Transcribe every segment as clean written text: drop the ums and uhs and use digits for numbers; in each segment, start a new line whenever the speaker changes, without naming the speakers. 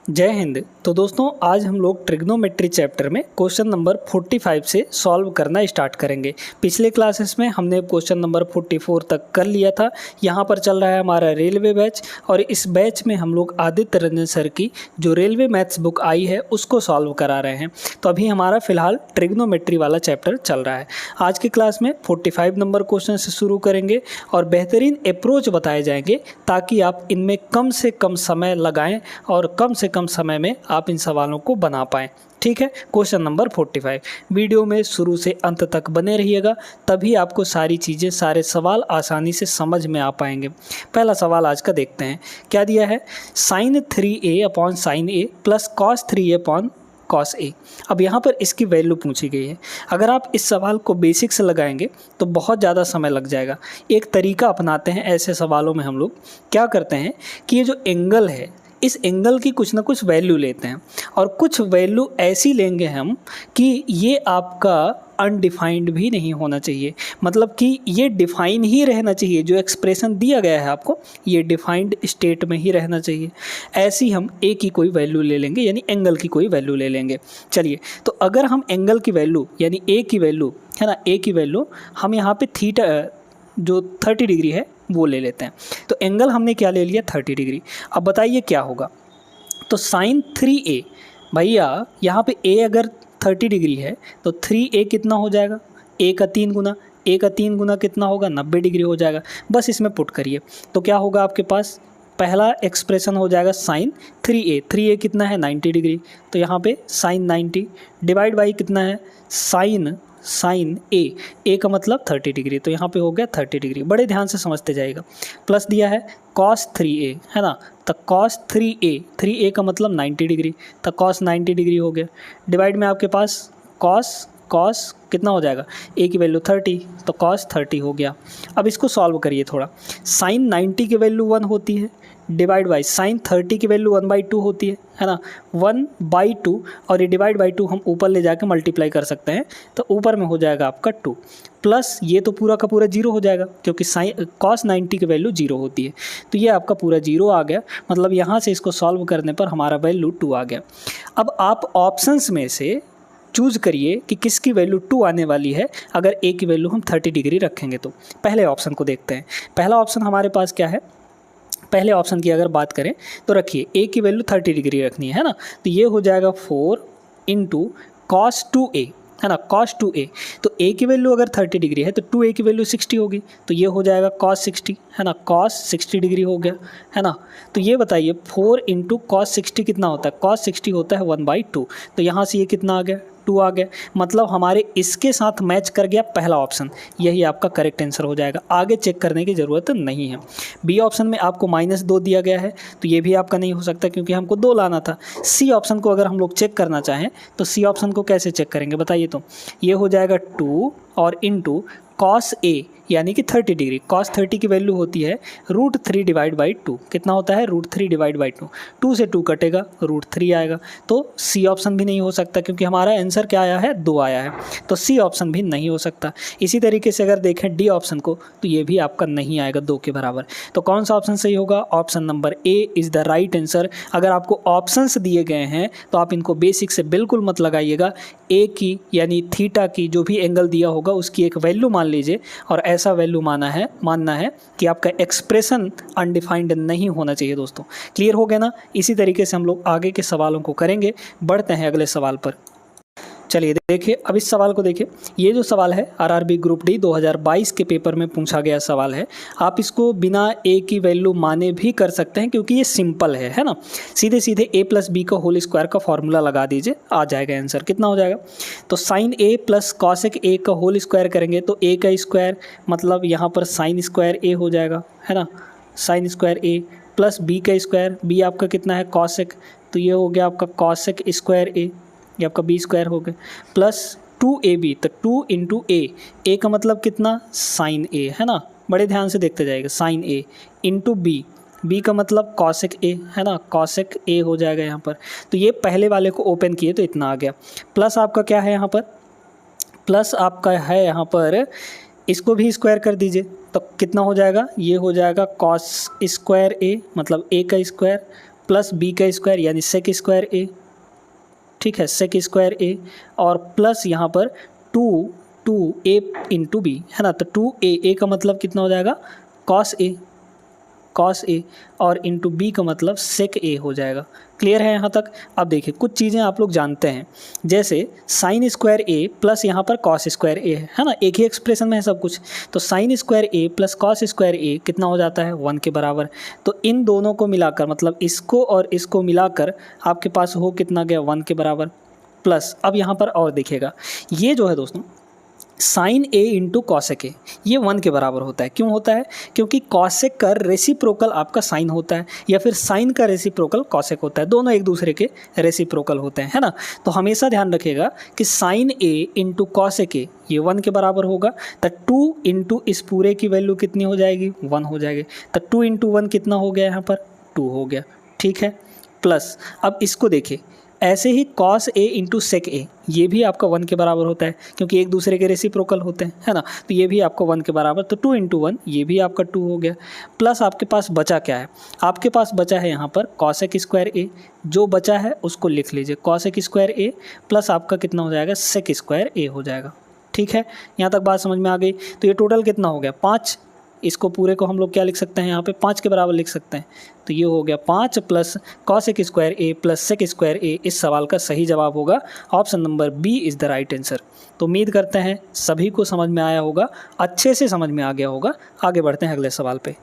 जय हिंद। तो दोस्तों आज हम लोग ट्रिग्नोमेट्री चैप्टर में क्वेश्चन नंबर 45 से सॉल्व करना स्टार्ट करेंगे। पिछले क्लासेस में हमने क्वेश्चन नंबर 44 तक कर लिया था। यहाँ पर चल रहा है हमारा रेलवे बैच और इस बैच में हम लोग आदित्य रंजन सर की जो रेलवे मैथ्स बुक आई है उसको सॉल्व करा रहे हैं। तो अभी हमारा फिलहाल ट्रिग्नोमेट्री वाला चैप्टर चल रहा है। आज की क्लास में 45 नंबर क्वेश्चन से शुरू करेंगे और बेहतरीन अप्रोच बताए जाएंगे ताकि आप इनमें कम से कम समय लगाएं और कम से कम समय में आप इन सवालों को बना पाएं। ठीक है, क्वेश्चन नंबर 45 वीडियो में शुरू से अंत तक बने रहिएगा, तभी आपको सारी चीज़ें सारे सवाल आसानी से समझ में आ पाएंगे। पहला सवाल आज का देखते हैं, क्या दिया है। sin 3a upon sine A plus cos 3a upon cos A. अब यहाँ पर इसकी वैल्यू पूछी गई है। अगर आप इस सवाल को बेसिक से लगाएंगे तो बहुत ज़्यादा समय लग जाएगा। एक तरीका अपनाते हैं ऐसे सवालों में, हम लोग क्या करते हैं कि ये जो एंगल है इस एंगल की कुछ ना कुछ वैल्यू लेते हैं और कुछ वैल्यू ऐसी लेंगे हम कि ये आपका अनडिफाइंड भी नहीं होना चाहिए, मतलब कि ये डिफाइन ही रहना चाहिए। जो एक्सप्रेशन दिया गया है आपको ये डिफाइंड स्टेट में ही रहना चाहिए। ऐसी हम ए की कोई वैल्यू ले लेंगे, यानी एंगल की कोई वैल्यू ले लेंगे। चलिए, तो अगर हम एंगल की वैल्यू यानी ए की वैल्यू है ना, ए की वैल्यू हम यहाँ पे थीटा जो 30 डिग्री है वो ले लेते हैं। तो एंगल हमने क्या ले लिया, 30 डिग्री। अब बताइए क्या होगा। तो साइन 3a, भैया यहाँ पे a अगर 30 डिग्री है तो 3a कितना हो जाएगा, a का 3 गुना, a का 3 गुना कितना होगा, 90 डिग्री हो जाएगा। बस इसमें पुट करिए तो क्या होगा आपके पास, पहला एक्सप्रेशन हो जाएगा साइन 3a, 3a कितना है 90 डिग्री, तो यहाँ पे साइन 90 डिवाइड बाई कितना है साइन ए का मतलब 30 डिग्री, तो यहाँ पे हो गया 30 डिग्री। बड़े ध्यान से समझते जाएगा। प्लस दिया है कॉस 3a है ना, तो कॉस 3a का मतलब 90 डिग्री, तो कॉस 90 डिग्री हो गया। डिवाइड में आपके पास कॉस कितना हो जाएगा, a की वैल्यू 30 तो कॉस 30 हो गया। अब इसको सॉल्व करिए थोड़ा। साइन 90 की वैल्यू 1 होती है, डिवाइड बाई साइन 30 की वैल्यू 1/2 होती है ना, 1/2 और ये डिवाइड बाई 2 हम ऊपर ले जाके मल्टीप्लाई कर सकते हैं, तो ऊपर में हो जाएगा आपका 2 प्लस ये तो पूरा का पूरा 0 हो जाएगा क्योंकि साइन कॉस 90 की वैल्यू 0 होती है, तो ये आपका पूरा 0 आ गया। मतलब यहाँ से इसको सॉल्व करने पर हमारा वैल्यू 2 आ गया। अब आप ऑप्शंस में से चूज़ करिए कि किसकी वैल्यू 2 आने वाली है। अगर ए की वैल्यू हम 30 डिग्री रखेंगे तो पहले ऑप्शन को देखते हैं। पहला ऑप्शन हमारे पास क्या है, पहले ऑप्शन की अगर बात करें तो रखिए ए की वैल्यू 30 डिग्री रखनी है ना, तो ये हो जाएगा 4 इंटू कॉस 2a है ना, कॉस 2a। तो a की वैल्यू अगर 30 डिग्री है तो 2a की वैल्यू 60 होगी, तो ये हो जाएगा कॉस 60 है ना, कॉस 60 डिग्री हो गया है ना। तो ये बताइए 4 इंटू कॉस 60 कितना होता है, कॉस 60 होता है 1/2, तो यहाँ से ये कितना आ गया, 2 आ गया। मतलब हमारे इसके साथ मैच कर गया पहला ऑप्शन, यही आपका करेक्ट आंसर हो जाएगा। आगे चेक करने की ज़रूरत नहीं है। बी ऑप्शन में आपको -2 दिया गया है, तो ये भी आपका नहीं हो सकता क्योंकि हमको 2 लाना था। सी ऑप्शन को अगर हम लोग चेक करना चाहें तो सी ऑप्शन को कैसे चेक करेंगे बताइए। तो ये हो जाएगा 2 और इंटू कॉस ए यानी कि 30 डिग्री, कॉस 30 की वैल्यू होती है √3 डिवाइड बाई 2, कितना होता है √3 डिवाइड बाई 2, 2 से 2 कटेगा √3 आएगा। तो सी ऑप्शन भी नहीं हो सकता क्योंकि हमारा आंसर क्या आया है, 2 आया है, तो सी ऑप्शन भी नहीं हो सकता। इसी तरीके से अगर देखें डी ऑप्शन को तो ये भी आपका नहीं आएगा 2 के बराबर। तो कौन सा ऑप्शन सही होगा, option number A is the right answer. अगर आपको ऑप्शंस दिए गए हैं तो आप इनको बेसिक से बिल्कुल मत लगाइएगा। ए की यानी थीटा की जो भी एंगल दिया होगा उसकी एक वैल्यू मान लीजिए और ऐसा वैल्यू मानना है कि आपका एक्सप्रेशन अनडिफाइंड नहीं होना चाहिए। दोस्तों क्लियर हो गया ना। इसी तरीके से हम लोग आगे के सवालों को करेंगे। बढ़ते हैं अगले सवाल पर। चलिए देखिए, अब इस सवाल को देखिए। ये जो सवाल है आरआरबी ग्रुप डी 2022 के पेपर में पूछा गया सवाल है। आप इसको बिना ए की वैल्यू माने भी कर सकते हैं क्योंकि ये सिंपल है ना। सीधे सीधे a + b का होल स्क्वायर का फॉर्मूला लगा दीजिए, आ जाएगा आंसर। कितना हो जाएगा, तो sine a plus cosec a का होल स्क्वायर करेंगे तो a का स्क्वायर मतलब यहाँ पर साइन स्क्वायर a हो जाएगा है ना, sine square a plus b का स्क्वायर, b आपका कितना है कॉसेक, तो ये हो गया आपका कॉसेक स्क्वायर a, ये आपका b स्क्वायर हो गया, प्लस 2ab, तो 2 इंटू a का मतलब कितना साइन a है ना। बड़े ध्यान से देखते जाएगा, साइन a इंटू b का मतलब कॉसेक a है ना, कॉसेक a हो जाएगा यहाँ पर। तो ये पहले वाले को ओपन किए तो इतना आ गया। प्लस आपका क्या है यहाँ पर, प्लस आपका है यहाँ पर, इसको भी स्क्वायर कर दीजिए तो कितना हो जाएगा, ये हो जाएगा कॉस स्क्वायर a मतलब a का स्क्वायर प्लस बी का स्क्वायर यानी सेक स्क्वायर ए, ठीक है, सेक स्क्वायर ए, और प्लस यहाँ पर टू ए इंटू बी, है ना। तो 2a का मतलब कितना हो जाएगा, कॉस ए, और इंटू बी का मतलब सेक ए हो जाएगा। क्लियर है यहाँ तक। अब देखिए कुछ चीज़ें आप लोग जानते हैं, जैसे साइन स्क्वायर ए प्लस यहाँ पर कॉस स्क्वायर ए है ना, एक ही एक्सप्रेशन में है सब कुछ। तो sign square A plus cos square ए कितना हो जाता है, 1 के बराबर। तो इन दोनों को मिलाकर, मतलब इसको और इसको मिलाकर आपके पास हो कितना गया, 1 के बराबर। प्लस अब यहाँ पर और देखिएगा, ये जो है दोस्तों sine A into cosec A, ये 1 के बराबर होता है। क्यों होता है, क्योंकि कॉसेक का रेसिप्रोकल आपका साइन होता है, या फिर साइन का रेसिप्रोकल कॉसेक होता है, दोनों एक दूसरे के रेसिप्रोकल होते हैं, है ना। तो हमेशा ध्यान रखिएगा कि sine A into cosec A ये 1 के बराबर होगा। तो 2 इंटू इस पूरे की वैल्यू कितनी हो जाएगी, 1 हो जाएगी। तो 2 इंटू 1 कितना हो गया, यहाँ पर 2 हो गया, ठीक है। प्लस अब इसको देखिए, ऐसे ही कॉस ए इंटू सेक ए ये भी आपका 1 के बराबर होता है, क्योंकि एक दूसरे के रेसिप्रोकल होते हैं, है ना। तो ये भी आपको 1 के बराबर, तो 2 इंटू 1 ये भी आपका 2 हो गया। प्लस आपके पास बचा क्या है, आपके पास बचा है यहाँ पर कॉसेक स्क्वायर ए, जो बचा है उसको लिख लीजिए, कॉसेक स्क्वायर ए प्लस आपका कितना हो जाएगा, सेक स्क्वायर ए हो जाएगा, ठीक है। यहाँ तक बात समझ में आ गई। तो ये टोटल कितना हो गया, 5। इसको पूरे को हम लोग क्या लिख सकते हैं, यहाँ पे 5 के बराबर लिख सकते हैं। तो ये हो गया 5 plus cosec square A plus sec square A. इस सवाल का सही जवाब होगा option number B is the right answer. तो उम्मीद करते हैं सभी को समझ में आया होगा, अच्छे से समझ में आ गया होगा। आगे बढ़ते हैं अगले सवाल पे।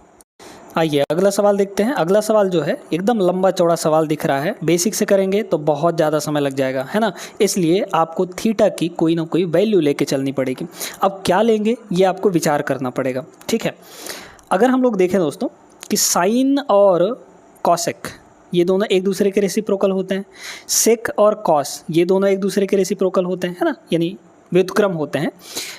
आइए अगला सवाल देखते हैं। अगला सवाल जो है एकदम लंबा चौड़ा सवाल दिख रहा है, बेसिक से करेंगे तो बहुत ज़्यादा समय लग जाएगा, है ना। इसलिए आपको थीटा की कोई ना कोई वैल्यू लेके चलनी पड़ेगी। अब क्या लेंगे ये आपको विचार करना पड़ेगा, ठीक है। अगर हम लोग देखें दोस्तों कि साइन और कॉसेक ये दोनों एक दूसरे के रेसिप्रोकल होते हैं, सेक और कॉस ये दोनों एक दूसरे के रेसिप्रोकल होते हैं, है ना, यानी व्युत्क्रम होते हैं।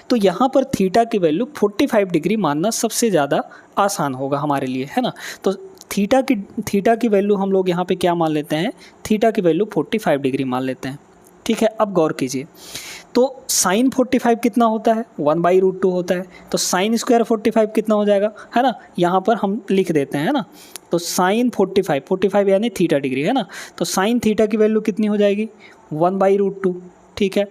तो यहाँ पर थीटा की वैल्यू 45 डिग्री मानना सबसे ज़्यादा आसान होगा हमारे लिए, है ना। तो थीटा की वैल्यू हम लोग यहाँ पे क्या मान लेते हैं, थीटा की वैल्यू 45 डिग्री मान लेते हैं, ठीक है। अब गौर कीजिए, तो साइन 45 कितना होता है, 1/√2 होता है। तो साइन स्क्वायर 45 कितना हो जाएगा, है ना, यहाँ पर हम लिख देते हैं, है ना। तो साइन 45 यानी थीटा डिग्री, है ना। तो साइन थीटा की वैल्यू कितनी हो जाएगी, 1/√2, ठीक है।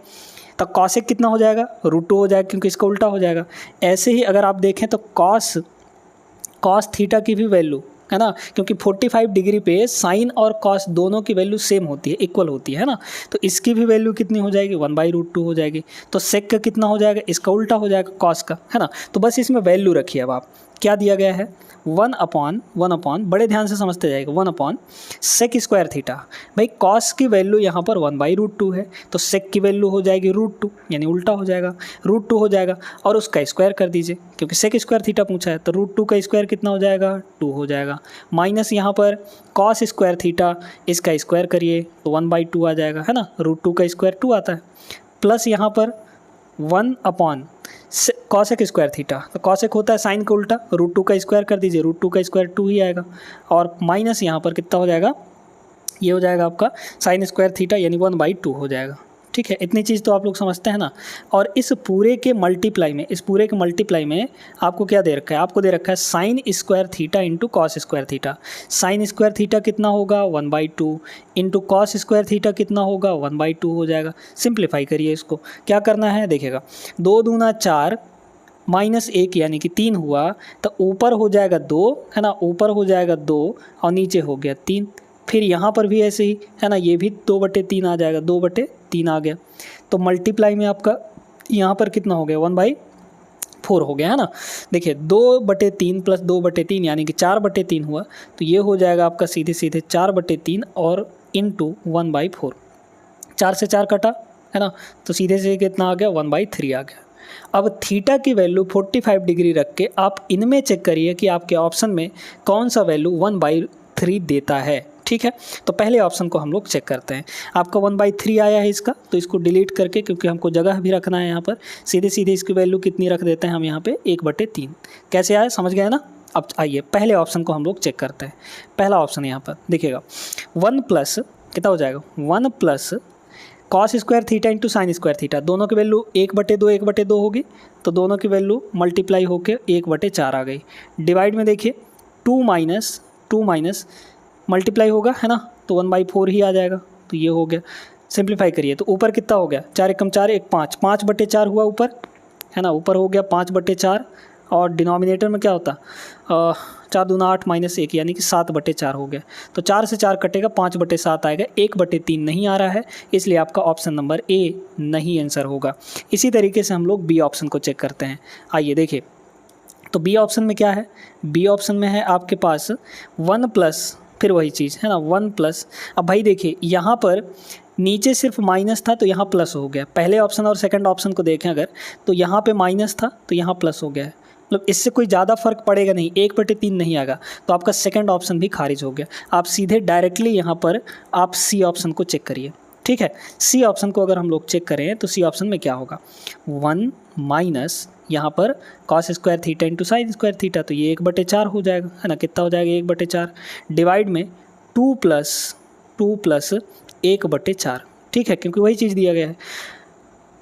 तो कॉसेक कितना हो जाएगा, √2 हो जाएगा, क्योंकि इसका उल्टा हो जाएगा। ऐसे ही अगर आप देखें तो कॉस थीटा की भी वैल्यू, है ना, क्योंकि 45 डिग्री पे साइन और कॉस दोनों की वैल्यू सेम होती है, इक्वल होती है ना। तो इसकी भी वैल्यू कितनी हो जाएगी, 1/√2 हो जाएगी। तो सेक का कितना हो जाएगा, इसका उल्टा हो जाएगा कॉस का, है ना। तो बस इसमें वैल्यू रखिए। अब आप क्या दिया गया है, 1/, बड़े ध्यान से समझते जाएगा, 1/ सेक स्क्वायर थीटा। भाई कॉस की वैल्यू यहाँ पर 1/√2 है, तो सेक की वैल्यू हो जाएगी √2, यानी उल्टा हो जाएगा, √2 हो जाएगा, और उसका स्क्वायर कर दीजिए, क्योंकि सेक स्क्वायर थीटा पूछा है। तो √2 का स्क्वायर कितना हो जाएगा, 2 हो जाएगा, माइनस यहाँ पर कॉस स्क्वायर थीटा, इसका स्क्वायर करिए तो 1/2 आ जाएगा, है ना। √2 का स्क्वायर 2 आता है, प्लस यहाँ पर 1/ कॉसेक स्क्वायर थीटा। तो कॉसेक होता है साइन का उल्टा, √2 का स्क्वायर कर दीजिए, √2 का स्क्वायर 2 ही आएगा, और माइनस यहाँ पर कितना हो जाएगा, ये हो जाएगा आपका साइन स्क्वायर थीटा, यानी 1/2 हो जाएगा, ठीक है। इतनी चीज़ तो आप लोग समझते हैं ना। और इस पूरे के मल्टीप्लाई में आपको क्या दे रखा है, आपको दे रखा है sine square theta into cos square theta. Sine square theta कितना होगा, 1/2, इंटू कॉस स्क्वायर थीटा कितना होगा, 1/2 हो जाएगा। सिंप्लीफाई करिए इसको, क्या करना है देखिएगा, 2 दूना 4 माइनस 1 यानी कि 3 हुआ, तो ऊपर हो जाएगा 2, है ना, ऊपर हो जाएगा 2 और नीचे हो गया 3। फिर यहाँ पर भी ऐसे ही, है ना, ये भी 2/3 आ जाएगा, 2/3 आ गया। तो मल्टीप्लाई में आपका यहाँ पर कितना हो गया, 1/4 हो गया, है ना। देखिए 2/3 प्लस 2/3 यानी कि 4/3 हुआ। तो ये हो जाएगा आपका सीधे सीधे 4/3 और इंटू 1/4। 4 से 4 कटा, है ना, तो सीधे से कितना आ गया, 1/3 आ गया। अब थीटा की वैल्यू 45 डिग्री रख के आप इनमें चेक करिए कि आपके ऑप्शन में कौन सा वैल्यू 1/3 देता है, ठीक है। तो पहले ऑप्शन को हम लोग चेक करते हैं। आपका 1/3 आया है इसका, तो इसको डिलीट करके, क्योंकि हमको जगह भी रखना है यहाँ पर, सीधे सीधे इसकी वैल्यू कितनी रख देते हैं हम यहाँ पे, 1/3। कैसे आया, समझ गए ना। अब आइए पहले ऑप्शन को हम लोग चेक करते हैं। पहला ऑप्शन यहाँ पर देखिएगा, 1 प्लस कितना हो जाएगा, 1 plus cos square theta into sine square theta, दोनों की वैल्यू 1/2 होगी, तो दोनों की वैल्यू मल्टीप्लाई होकर 1/4 आ गई। डिवाइड में देखिए 2 माइनस मल्टीप्लाई होगा, है ना, तो 1/4 ही आ जाएगा। तो ये हो गया, सिंप्लीफाई करिए तो ऊपर कितना हो गया, 4 एकम 4 1 5, 5/4 हुआ ऊपर, है ना, ऊपर हो गया 5/4 और डिनोमिनेटर में क्या होता 4 दूना 8 -1 यानी कि 7/4 हो गया। तो 4 से 4 कटेगा, 5/7 आएगा, 1/3 नहीं आ रहा है, इसलिए आपका ऑप्शन नंबर ए नहीं आंसर होगा। इसी तरीके से हम लोग बी ऑप्शन को चेक करते हैं। आइए देखिए, तो बी ऑप्शन में क्या है, बी ऑप्शन में है आपके पास 1 प्लस, फिर वही चीज़ है ना 1 प्लस। अब भाई देखिए यहाँ पर नीचे सिर्फ माइनस था तो यहाँ प्लस हो गया। पहले ऑप्शन और सेकंड ऑप्शन को देखें अगर, तो यहाँ पे माइनस था तो यहाँ प्लस हो गया है, मतलब इससे कोई ज़्यादा फर्क पड़ेगा नहीं, 1/3 नहीं आएगा, तो आपका सेकंड ऑप्शन भी खारिज हो गया। आप सीधे डायरेक्टली यहाँ पर आप सी ऑप्शन को चेक करिए, ठीक है। सी ऑप्शन को अगर हम लोग चेक करें तो सी ऑप्शन में क्या होगा, 1 माइनस यहाँ पर cos square theta into sine square theta, तो ये 1/4 हो जाएगा, है ना, कितना हो जाएगा 1/4, डिवाइड में 2 प्लस 1/4, ठीक है, क्योंकि वही चीज़ दिया गया है।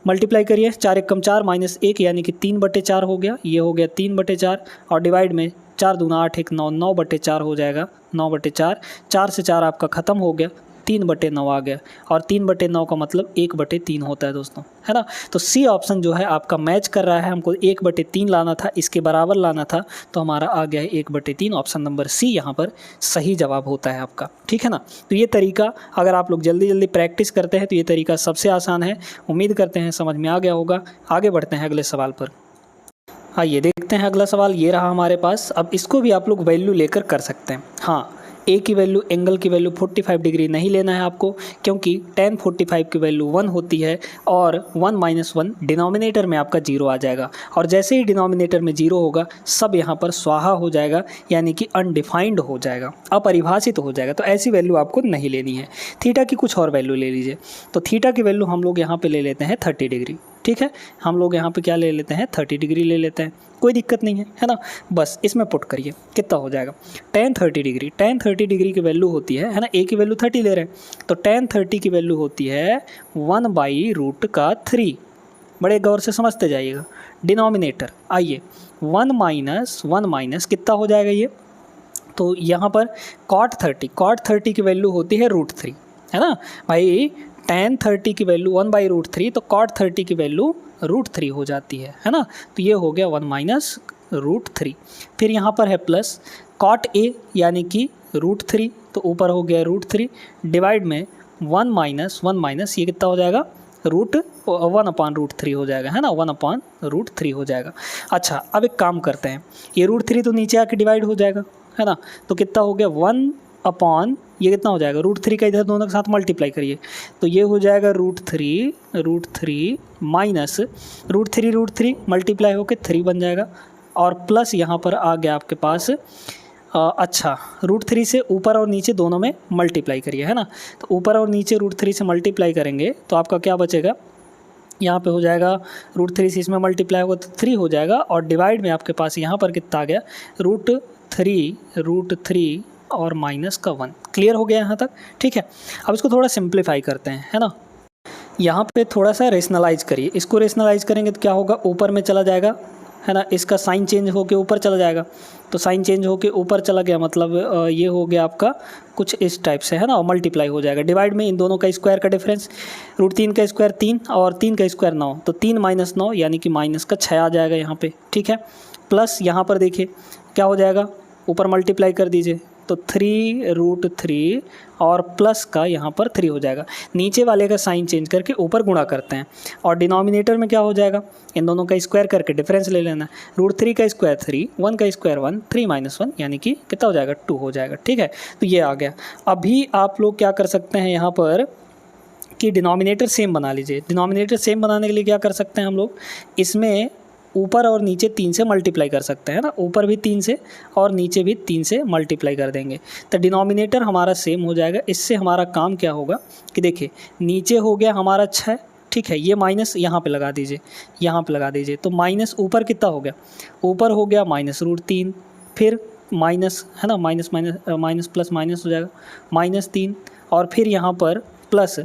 मल्टीप्लाई करिए, 4 एकम 4 -1 यानी कि 3/4 हो गया, ये हो गया 3/4 और डिवाइड में 4 दूना 8 1 9, 9/4 हो जाएगा, 9/4, 4 से 4 आपका ख़त्म हो गया, 3/9 आ गया और 3/9 का मतलब 1/3 होता है दोस्तों, है ना। तो सी ऑप्शन जो है आपका मैच कर रहा है, हमको 1/3 लाना था, इसके बराबर लाना था, तो हमारा आ गया है 1/3। ऑप्शन नंबर सी यहाँ पर सही जवाब होता है आपका, ठीक है ना। तो ये तरीका अगर आप लोग जल्दी जल्दी प्रैक्टिस करते हैं तो ये तरीका सबसे आसान है। उम्मीद करते हैं समझ में आ गया होगा। आगे बढ़ते हैं अगले सवाल पर। आइए देखते हैं अगला सवाल, ये रहा हमारे पास। अब इसको भी आप लोग वैल्यू लेकर कर सकते हैं। हाँ, ए की वैल्यू, एंगल की वैल्यू 45 डिग्री नहीं लेना है आपको, क्योंकि tan 45 की वैल्यू 1 होती है और 1 - 1 डिनोमिनेटर में आपका 0 आ जाएगा, और जैसे ही डिनोमिनेटर में 0 होगा सब यहाँ पर स्वाहा हो जाएगा, यानी कि अनडिफाइंड हो जाएगा, अपरिभाषित हो जाएगा। तो ऐसी वैल्यू आपको नहीं लेनी है। थीटा की कुछ और वैल्यू ले लीजिए। तो थीटा की वैल्यू हम लोग यहाँ पर ले लेते हैं 30 डिग्री, ठीक है। हम लोग यहाँ पे क्या ले लेते हैं, 30 डिग्री ले लेते हैं, कोई दिक्कत नहीं है ना। बस इसमें पुट करिए, कितना हो जाएगा, tan 30 डिग्री, tan 30 डिग्री की वैल्यू होती है ना, ए की वैल्यू 30 ले रहे हैं, तो tan 30 की वैल्यू होती है 1/√3। बड़े गौर से समझते जाइएगा। डिनोमिनेटर, आइए 1 माइनस कितना हो जाएगा ये, तो यहाँ पर cot 30 की वैल्यू होती है √3, है ना भाई। tan 30 की वैल्यू 1/√3, तो cot 30 की वैल्यू √3 हो जाती है ना। तो ये हो गया 1 - √3। फिर यहाँ पर है प्लस cot a यानी कि √3, तो ऊपर हो गया √3 डिवाइड में 1 - ये कितना हो जाएगा, 1/√3 हो जाएगा, है ना, 1/√3 हो जाएगा। अच्छा, अब एक काम करते हैं, ये √3 तो नीचे आके डिवाइड हो जाएगा, है ना, तो कितना हो गया 1 ये कितना हो जाएगा, √3 का इधर दोनों के साथ मल्टीप्लाई करिए, तो ये हो जाएगा √3 माइनस √3 मल्टीप्लाई होकर 3 बन जाएगा, और प्लस यहाँ पर आ गया आपके पास अच्छा √3 से ऊपर और नीचे दोनों में मल्टीप्लाई करिए, है ना। तो ऊपर और नीचे √3 से मल्टीप्लाई करेंगे तो आपका क्या बचेगा, यहाँ पे हो जाएगा √3 से इसमें मल्टीप्लाई होगा तो 3 हो जाएगा, और डिवाइड में आपके पास यहाँ पर कितना आ गया, √3 और माइनस का 1। क्लियर हो गया यहाँ तक, ठीक है। अब इसको थोड़ा सिंप्लीफाई करते हैं, है ना। यहाँ पे थोड़ा सा रेशनलाइज करिए, इसको रेशनलाइज करेंगे तो क्या होगा, ऊपर में चला जाएगा, है ना, इसका साइन चेंज होके ऊपर चला जाएगा, तो साइन चेंज होके ऊपर चला गया, मतलब ये हो गया आपका कुछ इस टाइप से, है ना, और मल्टीप्लाई हो जाएगा। डिवाइड में इन दोनों का स्क्वायर का डिफरेंस, √3 का स्क्वायर 3 और 3 का स्क्वायर 9, तो 3 - 9 यानी कि माइनस का 6 आ जाएगा यहाँ पे, ठीक है। प्लस यहाँ पर देखिए क्या हो जाएगा, ऊपर मल्टीप्लाई कर दीजिए, तो 3√3 और प्लस का यहाँ पर 3 हो जाएगा। नीचे वाले का साइन चेंज करके ऊपर गुणा करते हैं, और डिनोमिनेटर में क्या हो जाएगा, इन दोनों का स्क्वायर करके डिफरेंस ले लेना है। √3 का स्क्वायर 3, 1 का स्क्वायर 1, 3 - 1 यानी कि कितना हो जाएगा, 2 हो जाएगा, ठीक है। तो ये आ गया। अभी आप लोग क्या कर सकते हैं यहाँ पर कि डिनोमिनेटर सेम बना लीजिए। डिनोमिनेटर सेम बनाने के लिए क्या कर सकते हैं हम लोग, इसमें ऊपर और नीचे 3 से मल्टीप्लाई कर सकते हैं ना, ऊपर भी 3 से और नीचे भी 3 से मल्टीप्लाई कर देंगे, तो डिनोमिनेटर हमारा सेम हो जाएगा। इससे हमारा काम क्या होगा कि देखिए नीचे हो गया हमारा 6, ठीक है, ये माइनस यहाँ पे लगा दीजिए, यहाँ पे लगा दीजिए, तो माइनस ऊपर कितना हो गया, ऊपर हो गया -√3, फिर माइनस, है ना, माइनस प्लस माइनस हो जाएगा -3, और फिर यहाँ पर प्लस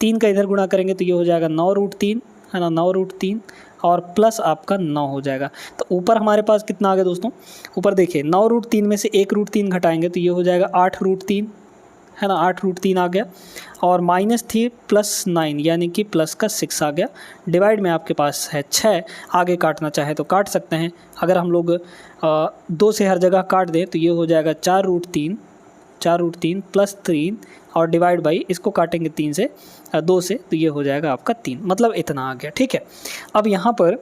3 का इधर गुणा करेंगे तो ये हो जाएगा 9√3, है ना, 9√3 और प्लस आपका 9 हो जाएगा। तो ऊपर हमारे पास कितना आ गया दोस्तों, ऊपर देखिए 9√3 में से 1√3 घटाएंगे तो ये हो जाएगा 8√3, है ना, 8√3 आ गया, और -3 + 9 यानी कि प्लस का 6 आ गया। डिवाइड में आपके पास है 6, आगे काटना चाहे तो काट सकते हैं। अगर हम लोग 2 से हर जगह काट दें तो ये हो जाएगा 4√3 + 3 और डिवाइड बाई इसको काटेंगे 3 से 2 से तो ये हो जाएगा आपका 3, मतलब इतना आ गया। ठीक है, अब यहाँ पर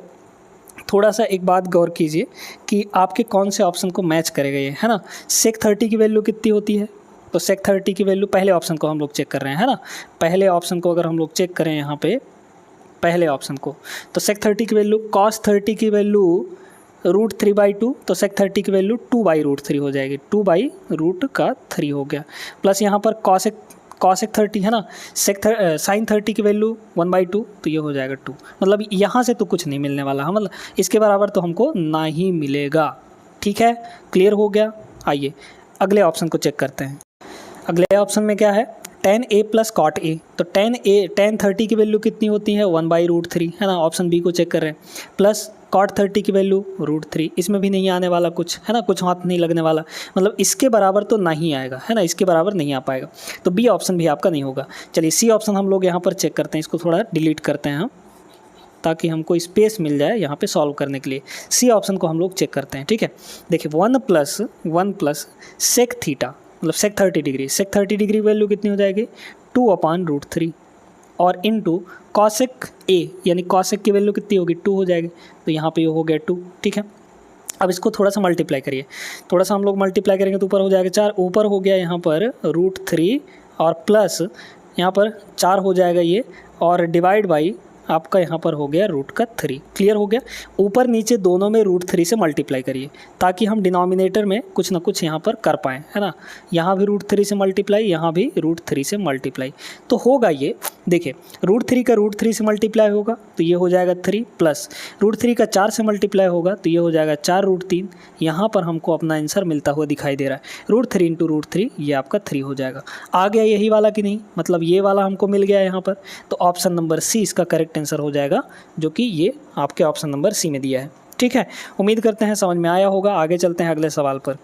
थोड़ा सा एक बात गौर कीजिए कि आपके कौन से ऑप्शन को मैच करेगा ये, है ना। सेक 30 की वैल्यू कितनी होती है, तो सेक 30 की वैल्यू, पहले ऑप्शन को हम लोग चेक कर रहे हैं, है ना। पहले ऑप्शन को अगर हम लोग चेक करें यहाँ पे पहले ऑप्शन को, तो सेक 30 की वैल्यू, cos 30 की वैल्यू √3/2, तो सेक 30 की वैल्यू 2/√3 हो जाएगी, 2/√3 हो गया। प्लस यहाँ पर कॉसेक 30 है ना, साइन 30 की वैल्यू 1/2, तो ये हो जाएगा 2। मतलब यहाँ से तो कुछ नहीं मिलने वाला है, मतलब इसके बराबर तो हमको ना ही मिलेगा। ठीक है, क्लियर हो गया। आइए अगले ऑप्शन को चेक करते हैं। अगले ऑप्शन में क्या है, tan A + cot A, तो tan 30 की वैल्यू कितनी होती है 1/√3, है ना, ऑप्शन बी को चेक कर रहे हैं। प्लस cot 30 की वैल्यू √3, इसमें भी नहीं आने वाला कुछ, है ना, कुछ हाथ नहीं लगने वाला, मतलब इसके बराबर तो नहीं आएगा, है ना, इसके बराबर नहीं आ पाएगा, तो बी ऑप्शन भी आपका नहीं होगा। चलिए सी ऑप्शन हम लोग यहाँ पर चेक करते हैं, इसको थोड़ा डिलीट करते हैं हम, ताकि हमको स्पेस मिल जाए यहाँ पे सॉल्व करने के लिए। सी ऑप्शन को हम लोग चेक करते हैं। ठीक है, देखिए 1 + सेक थीटा, मतलब सेक 30 डिग्री, सेक 30 डिग्री वैल्यू कितनी हो जाएगी 2/√3, और इनटू कॉसेक ए, यानी कॉसेक की वैल्यू कितनी होगी 2 हो जाएगी, तो यहाँ पे ये हो गया 2। ठीक है, अब इसको थोड़ा सा मल्टीप्लाई करिए, थोड़ा सा हम लोग मल्टीप्लाई करेंगे तो ऊपर हो जाएगा 4, ऊपर हो गया यहाँ पर √3 और प्लस यहाँ पर 4 हो जाएगा ये, और डिवाइड बाई आपका यहाँ पर हो गया √3। क्लियर हो गया, ऊपर नीचे दोनों में √3 से मल्टीप्लाई करिए ताकि हम डिनोमिनेटर में कुछ ना कुछ यहाँ पर कर पाएँ, है ना। यहाँ भी √3 से मल्टीप्लाई, यहाँ भी √3 से मल्टीप्लाई, तो होगा ये, देखिए √3 का √3 से मल्टीप्लाई होगा तो ये हो जाएगा 3, प्लस √3 का 4 से मल्टीप्लाई होगा तो ये हो जाएगा 4√3। यहाँ पर हमको अपना आंसर मिलता हुआ दिखाई दे रहा है, √3 × √3 ये आपका 3 हो जाएगा। आ गया यही वाला कि नहीं, मतलब ये वाला हमको मिल गया यहाँ पर, तो ऑप्शन नंबर सी इसका करेक्ट आंसर हो जाएगा, जो कि ये आपके ऑप्शन नंबर सी में दिया है। ठीक है, उम्मीद करते हैं समझ में आया होगा। आगे चलते हैं अगले सवाल पर।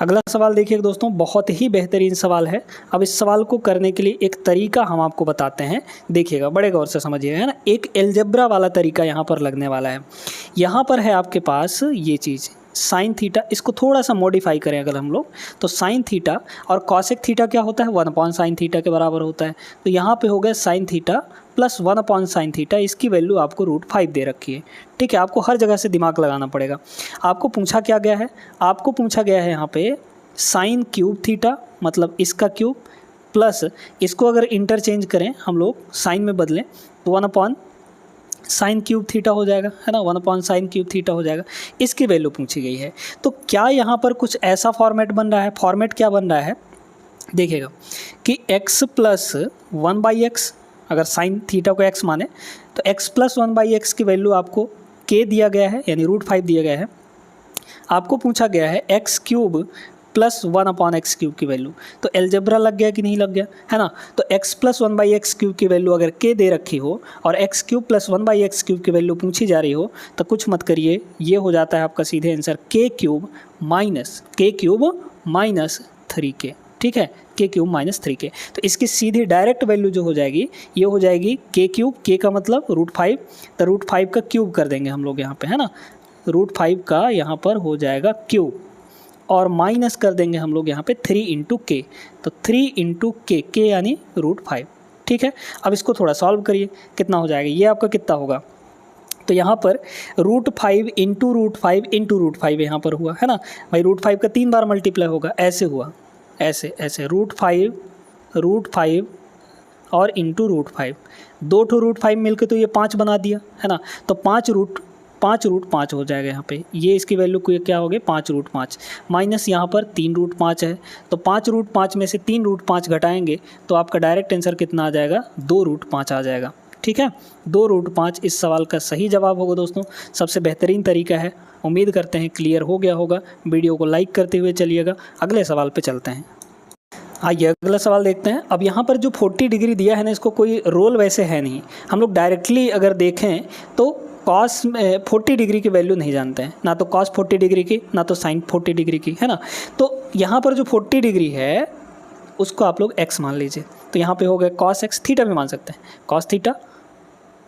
अगला सवाल देखिए दोस्तों, बहुत ही बेहतरीन सवाल है। अब इस सवाल को करने के लिए एक तरीका हम आपको बताते हैं, देखिएगा बड़े गौर से समझिएगा, है ना। एक एलजेब्रा वाला तरीका यहाँ पर लगने वाला है। यहाँ पर है आपके पास ये चीज़ साइन थीटा, इसको थोड़ा सा मॉडिफाई करें अगर हम लोग, तो साइन थीटा और कॉसेक थीटा क्या होता है 1/sin थीटा के बराबर होता है, तो यहाँ पे हो गया sine theta plus 1/sin theta, इसकी वैल्यू आपको √5 दे रखी है। ठीक है, आपको हर जगह से दिमाग लगाना पड़ेगा। आपको पूछा क्या गया है, आपको पूछा गया है यहाँ पे साइन क्यूब थीटा, मतलब इसका क्यूब, प्लस इसको अगर इंटरचेंज करें हम लोग साइन में बदलें तो 1/sin क्यूब थीटा हो जाएगा, है ना, 1/sin क्यूब थीटा हो जाएगा, इसकी वैल्यू पूछी गई है। तो क्या यहाँ पर कुछ ऐसा फॉर्मेट बन रहा है, फॉर्मेट क्या बन रहा है देखिएगा कि x + 1/x, अगर साइन थीटा को x माने तो x + 1/x की वैल्यू आपको k दिया गया है, यानी √5 दिया गया है। आपको पूछा गया है x³ + 1/x³ की वैल्यू, तो एलजेब्रा लग गया कि नहीं लग गया, है ना। तो x + 1/x³ की वैल्यू अगर k दे रखी हो और x³ + 1/x³ की वैल्यू पूछी जा रही हो तो कुछ मत करिए, ये हो जाता है आपका सीधे आंसर k³ - 3k। ठीक है, k³ - 3k, तो इसकी सीधी डायरेक्ट वैल्यू जो हो जाएगी ये हो जाएगी k³, k का मतलब √5, तो √5 का क्यूब कर देंगे हम लोग यहाँ पे, है ना, √5 का यहाँ पर हो जाएगा क्यूब, और माइनस कर देंगे हम लोग यहाँ पे 3 × k, तो 3 × k यानी √5। ठीक है, अब इसको थोड़ा सॉल्व करिए, कितना हो जाएगा, ये आपका कितना होगा, तो यहाँ पर √5 × √5 × √5 यहाँ पर हुआ, है ना भाई, √5 का 3 बार मल्टीप्लाई होगा, ऐसे हुआ, ऐसे √5 और इंटू √5, 2 √5 मिलकर तो ये 5 बना दिया, है ना, तो 5 हो जाएगा यहाँ पे, ये इसकी वैल्यू क्या हो गई 5 माइनस यहाँ पर 3 √5 है, तो 5 में से 3 √5 घटाएंगे तो आपका डायरेक्ट आंसर कितना आ जाएगा 2 √5 आ जाएगा। ठीक है, 2 √5 इस सवाल का सही जवाब होगा दोस्तों, सबसे बेहतरीन तरीका है। उम्मीद करते हैं क्लियर हो गया होगा। वीडियो को लाइक करते हुए चलिएगा, अगले सवाल पे चलते हैं। आइए अगला सवाल देखते हैं। अब यहाँ पर जो 40 डिग्री दिया है ना, इसको कोई रोल वैसे है नहीं, हम लोग डायरेक्टली अगर देखें तो कॉस 40 डिग्री की वैल्यू नहीं जानते हैं, ना तो कॉस 40 डिग्री की ना तो साइन 40 डिग्री की, है ना। तो यहाँ पर जो 40 डिग्री है उसको आप लोग x मान लीजिए। तो यहाँ पे हो गया cos x, थीटा भी मान सकते हैं, cos थीटा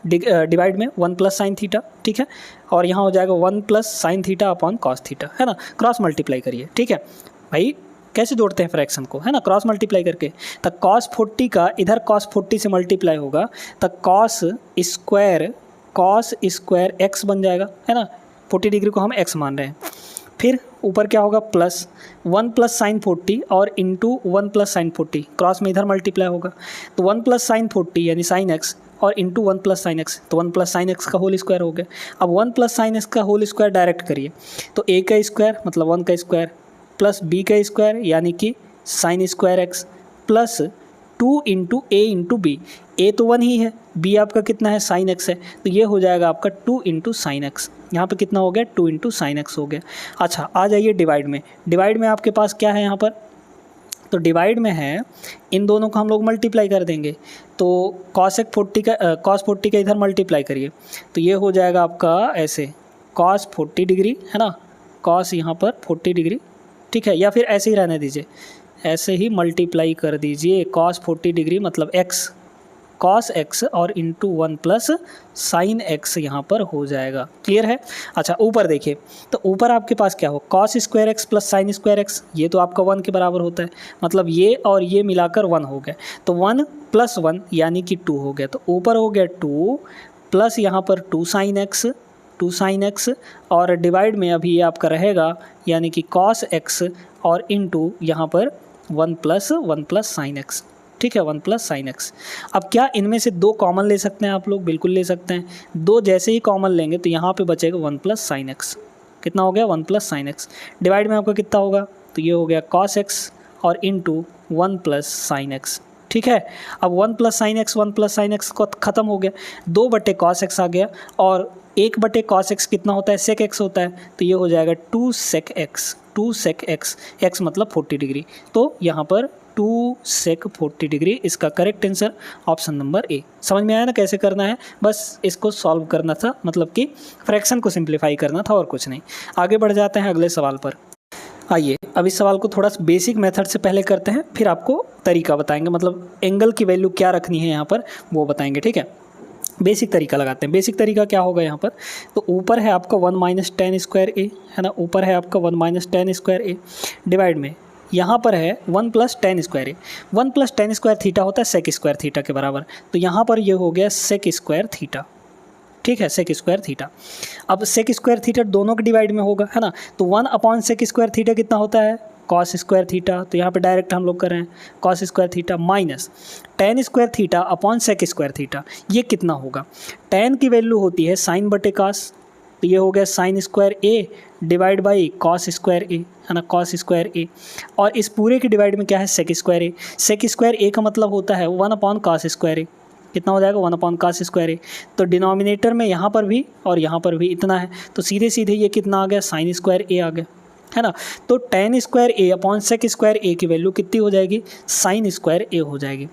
डिवाइड में 1 प्लस साइन थीटा, ठीक है। और यहाँ हो जाएगा 1 plus sine theta upon cos theta, है ना। क्रॉस मल्टीप्लाई करिए, ठीक है भाई। कैसे जोड़ते हैं फ्रैक्शन को, है ना, क्रॉस मल्टीप्लाई करके। तब cos 40 का इधर cos 40 से मल्टीप्लाई होगा, तब cos स्क्वायर x बन जाएगा, है ना। 40 डिग्री को हम x मान रहे हैं। फिर ऊपर क्या होगा, प्लस 1 प्लस साइन 40 और इंटू 1 प्लस साइन 40, क्रॉस में इधर मल्टीप्लाई होगा। तो 1 प्लस साइन 40 यानी साइन x और इंटू 1 प्लस साइन एक्स, तो 1 प्लस साइन एक्स का होल स्क्वायर हो गया। अब 1 प्लस साइन एक्स का होल स्क्वायर डायरेक्ट करिए, तो a का स्क्वायर मतलब 1 का स्क्वायर प्लस b का स्क्वायर यानी कि sine square x plus 2 into A into B. A तो 1 ही है, b आपका कितना है, साइन एक्स है, तो ये हो जाएगा आपका 2 इंटू साइन एक्स। यहाँ पर कितना हो गया, 2 इंटू साइन एक्स हो गया। अच्छा आ जाइए डिवाइड में। डिवाइड में आपके पास क्या है यहाँ पर, तो डिवाइड में है, इन दोनों को हम लोग मल्टीप्लाई कर देंगे। तो cos 40 का इधर मल्टीप्लाई करिए, तो ये हो जाएगा आपका ऐसे cos 40 डिग्री, है ना, cos यहाँ पर 40 डिग्री, ठीक है। या फिर ऐसे ही रहने दीजिए, ऐसे ही मल्टीप्लाई कर दीजिए। cos 40 डिग्री मतलब x, cos x और इंटू 1 प्लस साइन x यहाँ पर हो जाएगा। क्लियर है। अच्छा ऊपर देखिए, तो ऊपर आपके पास क्या हो, cos square x plus sign square x, ये तो आपका 1 के बराबर होता है, मतलब ये और ये मिलाकर 1 हो गया। तो 1 प्लस 1 यानी कि 2 हो गया। तो ऊपर हो गया 2 प्लस यहाँ पर 2 साइन एक्स और डिवाइड में अभी ये आपका रहेगा यानी कि cos x और इंटू यहाँ पर 1 प्लस साइन एक्स, ठीक है, 1 प्लस साइन एक्स। अब क्या इनमें से 2 कॉमन ले सकते हैं आप लोग, बिल्कुल ले सकते हैं। 2 जैसे ही कॉमन लेंगे तो यहाँ पे बचेगा 1 प्लस साइन एक्स। कितना हो गया, 1 प्लस साइन एक्स। डिवाइड में आपका कितना होगा, तो ये हो गया cos x और इंटू 1 प्लस साइन एक्स, ठीक है। अब 1 प्लस साइन एक्स को ख़त्म हो गया, 2 बटे cos x आ गया और 1 बटे cos x कितना होता है, sec x होता है, तो ये हो जाएगा 2 sec x, x मतलब 40 डिग्री। तो यहाँ पर 2 sec 40 डिग्री इसका correct answer option number A. समझ में आया ना कैसे करना है, बस इसको सॉल्व करना था, मतलब कि फ्रैक्शन को सिंप्लीफाई करना था और कुछ नहीं। आगे बढ़ जाते हैं अगले सवाल पर। आइए अब इस सवाल को थोड़ा सा बेसिक मेथड से पहले करते हैं, फिर आपको तरीका बताएंगे, मतलब एंगल की वैल्यू क्या रखनी है यहाँ पर वो बताएंगे, ठीक है। बेसिक तरीका लगाते हैं। बेसिक तरीका क्या होगा यहाँ पर, तो ऊपर है आपका 1 माइनस टेन स्क्वायर ए, है ना, ऊपर है आपका 1 minus tan square A, divide में यहाँ पर है 1 प्लस टेन स्क्वायर ए। 1 प्लस टेन स्क्वायर थीटा होता है सेक स्क्वायर थीटा के बराबर, तो यहाँ पर ये हो गया सेक स्क्वायर थीटा, ठीक है, सेक स्क्वायर थीटा। अब सेक स्क्वायर थीटा दोनों के डिवाइड में होगा, है ना, तो 1 अपॉन सेक स्क्वायर थीटा कितना होता है, कॉस स्क्वायर थीटा, तो यहाँ पे डायरेक्ट हम लोग कर रहे हैं cos square theta minus tan square theta upon sec square theta, ये कितना होगा, टेन की वैल्यू होती है साइन बटे कास, तो ये हो गया sine square A divide by cos square A, है ना, कॉस स्क्वायर ए, और इस पूरे के डिवाइड में क्या है सेक स्क्वायर ए। सेक स्क्वायर ए का मतलब होता है 1 अपॉन कॉस स्क्वायर ए, कितना हो जाएगा 1 अपॉन कॉस स्क्वायर ए। तो डिनोमिनेटर में यहाँ पर भी और यहाँ पर भी इतना है, तो सीधे सीधे ये कितना आ गया साइन स्क्वायर ए आ गया, है ना। तो टेन स्क्वायर ए अपॉन सेक स्क्वायर ए की वैल्यू कितनी हो जाएगी, साइन स्क्वायर ए हो जाएगी।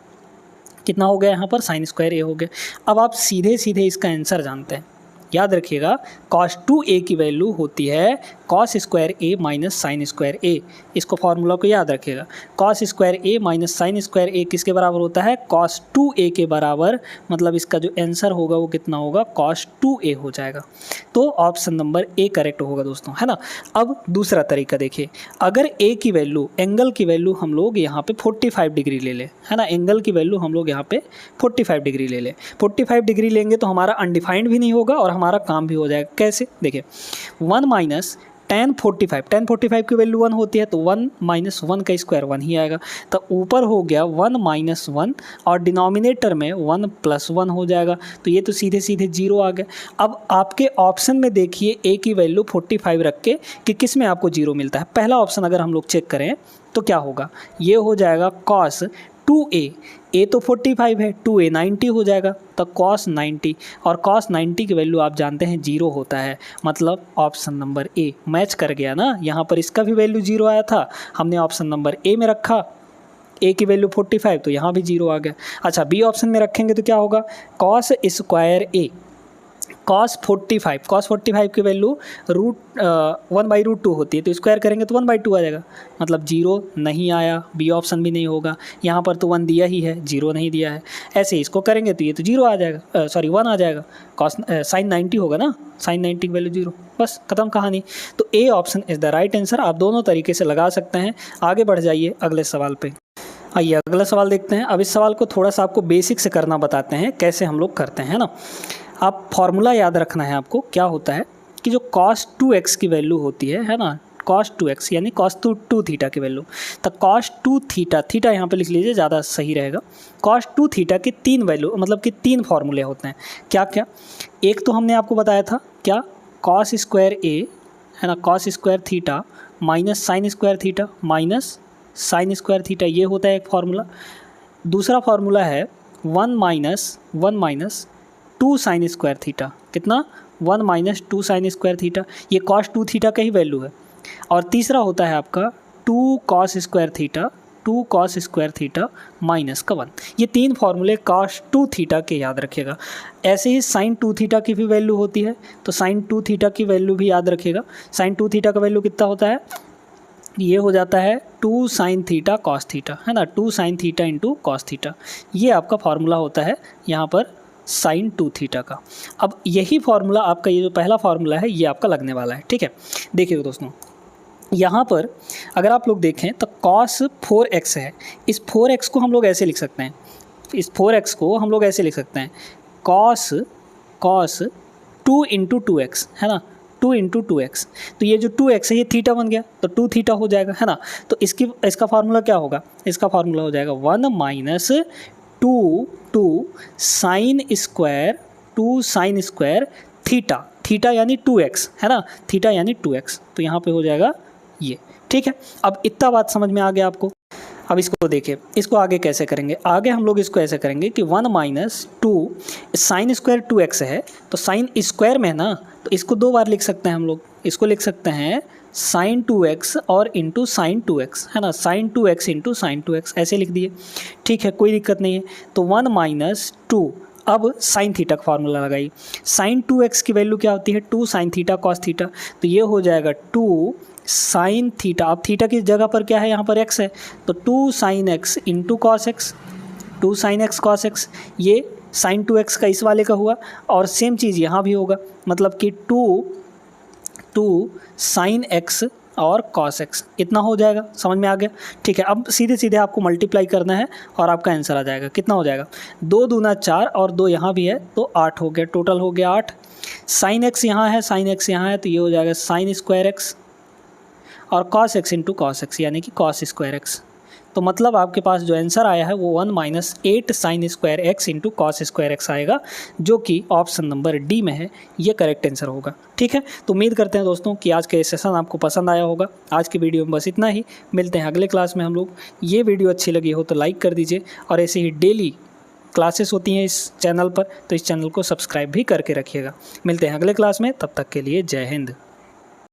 कितना हो गया यहाँ पर, साइन स्क्वायर ए हो गया। अब आप सीधे सीधे इसका आंसर जानते हैं, याद रखिएगा cos 2a की वैल्यू होती है cos square a minus sine square a। इसको फार्मूला को याद रखिएगा, cos square a minus sine square a किसके बराबर होता है, cos 2a के बराबर, मतलब इसका जो आंसर होगा वो कितना होगा, cos 2a हो जाएगा। तो ऑप्शन नंबर ए करेक्ट होगा दोस्तों, है ना। अब दूसरा तरीका देखिए, अगर a की वैल्यू, एंगल की वैल्यू हम लोग यहाँ पे 45 डिग्री ले लें, है ना, एंगल की वैल्यू हम लोग यहाँ पे 45 डिग्री ले लें। 45 डिग्री लेंगे तो हमारा अनडिफाइंड भी नहीं होगा और हमारा काम भी हो जाएगा। कैसे, देखिए 1 माइनस टेन 45 की वैल्यू 1 होती है, तो 1 माइनस 1 का स्क्वायर 1 ही आएगा, तो ऊपर हो गया 1 माइनस 1 और डिनोमिनेटर में 1 प्लस 1 हो जाएगा, तो ये तो सीधे सीधे 0 आ गया। अब आपके ऑप्शन में देखिए a की वैल्यू 45 रख के कि किस में आपको 0 मिलता है। पहला ऑप्शन अगर हम लोग चेक करें तो क्या होगा, ये हो जाएगा cos 2a, a तो 45 है, 2a 90 हो जाएगा, तो cos 90, और cos 90 की वैल्यू आप जानते हैं 0 होता है, मतलब ऑप्शन नंबर ए मैच कर गया ना। यहाँ पर इसका भी वैल्यू 0 आया था, हमने ऑप्शन नंबर ए में रखा, a की वैल्यू 45, तो यहाँ भी 0 आ गया। अच्छा बी ऑप्शन में रखेंगे तो क्या होगा, cos स्क्वायर a, cos 45 की वैल्यू √1/√2 होती है, तो स्क्वायर करेंगे तो 1/2 आ जाएगा, मतलब 0 नहीं आया, बी ऑप्शन भी नहीं होगा। यहाँ पर तो 1 दिया ही है, 0 नहीं दिया है। ऐसे ही इसको करेंगे तो ये तो 0 आ जाएगा, सॉरी 1 आ जाएगा। sin 90 होगा ना, sin 90 की वैल्यू 0, बस खत्म कहानी। तो A option is the right answer. आप दोनों तरीके से लगा सकते हैं। आगे बढ़ जाइए अगले सवाल पे। आइए अगला सवाल देखते हैं। अब इस सवाल को थोड़ा सा आपको बेसिक से करना बताते हैं, कैसे हम लोग करते हैं ना। आप फॉर्मूला याद रखना है आपको। क्या होता है कि जो cos 2x की वैल्यू होती है ना, cos 2x यानी cos 2 थीटा की वैल्यू, तो cos 2 थीटा यहाँ पे लिख लीजिए, ज़्यादा सही रहेगा। cos 2 थीटा की 3 वैल्यू, मतलब कि 3 फार्मूले होते हैं। क्या क्या? एक तो हमने आपको बताया था क्या, cos स्क्वायर a है ना, cos square theta minus sine square theta minus sine square theta, ये होता है एक फार्मूला। दूसरा फार्मूला है 1 माइनस 2 साइन स्क्वायर थीटा, कितना, 1 माइनस 2 साइन स्क्वायर थीटा, ये cos 2 थीटा का ही वैल्यू है। और तीसरा होता है आपका 2 cos स्क्वायर थीटा माइनस का 1। ये 3 फार्मूले cos 2 थीटा के याद रखिएगा। ऐसे ही sin 2 थीटा की भी वैल्यू होती है, तो sin 2 थीटा की वैल्यू भी याद रखिएगा। sin 2 थीटा का वैल्यू कितना होता है, ये हो जाता है 2 sin थीटा cos थीटा, है ना, 2 sin theta into cos theta. ये आपका फार्मूला होता है यहाँ पर sin 2 थीटा का। अब यही फार्मूला आपका, ये जो पहला फार्मूला है, ये आपका लगने वाला है, ठीक है। देखिए दोस्तों, यहाँ पर अगर आप लोग देखें तो cos 4x है। इस 4x को हम लोग ऐसे लिख सकते हैं, इस 4x को हम लोग ऐसे लिख सकते हैं, cos 2 इंटू 2x, है ना, 2 इंटू 2x। तो ये जो 2x है ये थीटा बन गया, तो 2 थीटा हो जाएगा, है ना। तो इसका फार्मूला क्या होगा, इसका फार्मूला हो जाएगा 1 माइनस 2 साइन स्क्वायर थीटा यानी 2x, है ना, थीटा यानी 2x। तो यहाँ पे हो जाएगा ये, ठीक है। अब इतना बात समझ में आ गया आपको। अब इसको देखिए, इसको आगे कैसे करेंगे। आगे हम लोग इसको ऐसे करेंगे कि 1 माइनस 2 साइन स्क्वायर 2x है, तो साइन स्क्वायर में है ना, तो इसको 2 बार लिख सकते हैं हम लोग। इसको लिख सकते हैं sin 2x और इंटू साइन 2x, है ना, sin 2x into sine 2x, ऐसे लिख दिए, ठीक है, कोई दिक्कत नहीं है। तो 1 माइनस 2, अब साइन थीटा का फार्मूला लगाइए। साइन 2x की वैल्यू क्या होती है, 2 साइन थीटा कॉस थीटा, तो ये हो जाएगा 2 साइन थीटा। अब थीटा की जगह पर क्या है, यहाँ पर x है, तो 2 sine x into cos x, 2 sine x cos x, ये साइन 2x का इस वाले का हुआ। और सेम चीज़ यहाँ भी होगा, मतलब कि 2 साइन x और cos x, इतना हो जाएगा। समझ में आ गया, ठीक है। अब सीधे सीधे आपको मल्टीप्लाई करना है और आपका आंसर आ जाएगा। कितना हो जाएगा, 2 दूना 4 और 2 यहाँ भी है, तो 8 हो गया, टोटल हो गया 8। साइन x यहाँ है, साइन x यहाँ है, तो ये हो जाएगा साइन स्क्वायर x और cos x into cos x, यानी कि cos स्क्वायर x। तो मतलब आपके पास जो आंसर आया है वो 1 minus 8 sign square x into cos square x आएगा, जो कि ऑप्शन नंबर डी में है। ये करेक्ट आंसर होगा, ठीक है। तो उम्मीद करते हैं दोस्तों कि आज का सेशन आपको पसंद आया होगा। आज की वीडियो में बस इतना ही, मिलते हैं अगले क्लास में हम लोग। ये वीडियो अच्छी लगी हो तो लाइक कर दीजिए, और ऐसे ही डेली क्लासेस होती हैं इस चैनल पर, तो इस चैनल को सब्सक्राइब भी करके रखिएगा। मिलते हैं अगले क्लास में, तब तक के लिए जय हिंद।